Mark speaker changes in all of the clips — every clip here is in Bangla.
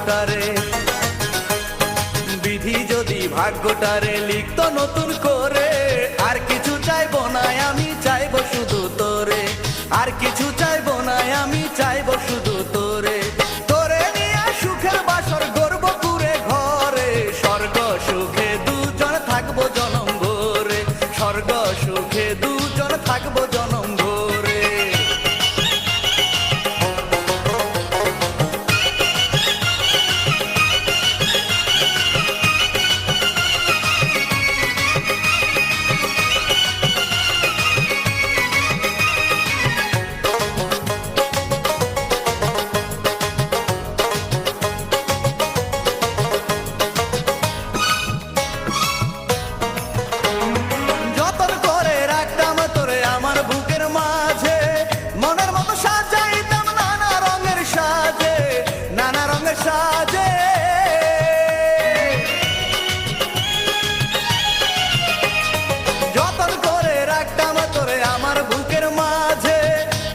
Speaker 1: ভাগ্যটারে, বিধি যদি ভাগ্যটারে লিখতো নতুন করে, আর কিছু চাইবো না আমি, চাইবো শুধু তোরে। আর কিছু চাইবো না আমি, চাইবো শুধু তোরে। তোরে নিয়ে সুখের বাসর গর্ব করে ঘরে, স্বর্গ সুখে দুজন থাকবো জনম ভরে। স্বর্গ সুখে দুজন থাকবো জনম ভরে। সাজে যতন করে রাখতাম তোরে আমার বুকের মাঝে,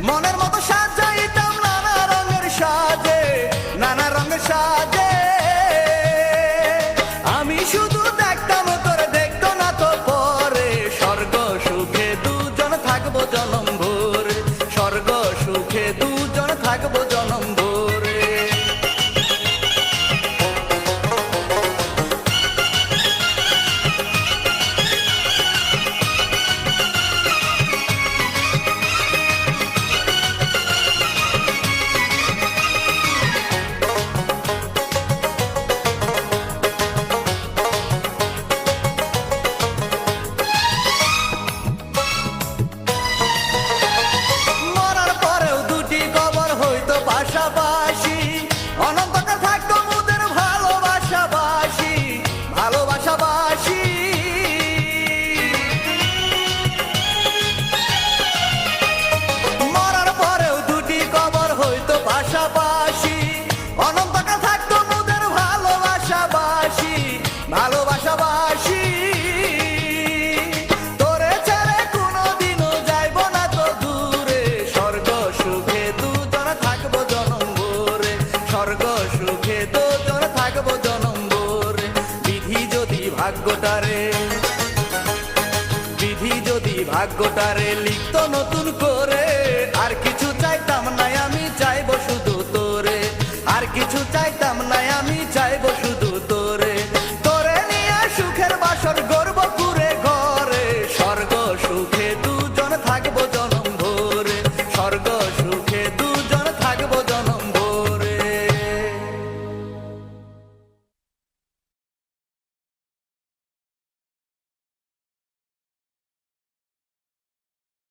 Speaker 1: মনের মতো সাজাইতাম নানা রঙের সাজে, নানা রঙের সাজে। আমি শুধু দেখতাম তোরে, দেখতো না তো পরে। স্বর্গ সুখে দুজন থাকবো জনম ভরে। স্বর্গ সুখে দুজন থাকবো জনম ভরে। পাশাপাশি অনন্তকাল থাকতো মোদের ভালোবাসাবাসি, ভালোবাসাবাসি। মরার পরেও দুটি কবর হইতো পাশাপাশি, অনন্তকাল থাকতো মোদের ভালোবাসাবাসি, ভালোবাসাবাসি। তোরে ছেড়ে কোনোদিনও যাইবো না তো দূরে। স্বর্গ সুখে দুজন থাকবো জনম ভরে। স্বর্গ সুখে দুজন থাকবো জনম ভরে। বিধি যদি ভাগ্যটারে, বিধি যদি ভাগ্যটারে লিখতো নতুন করে,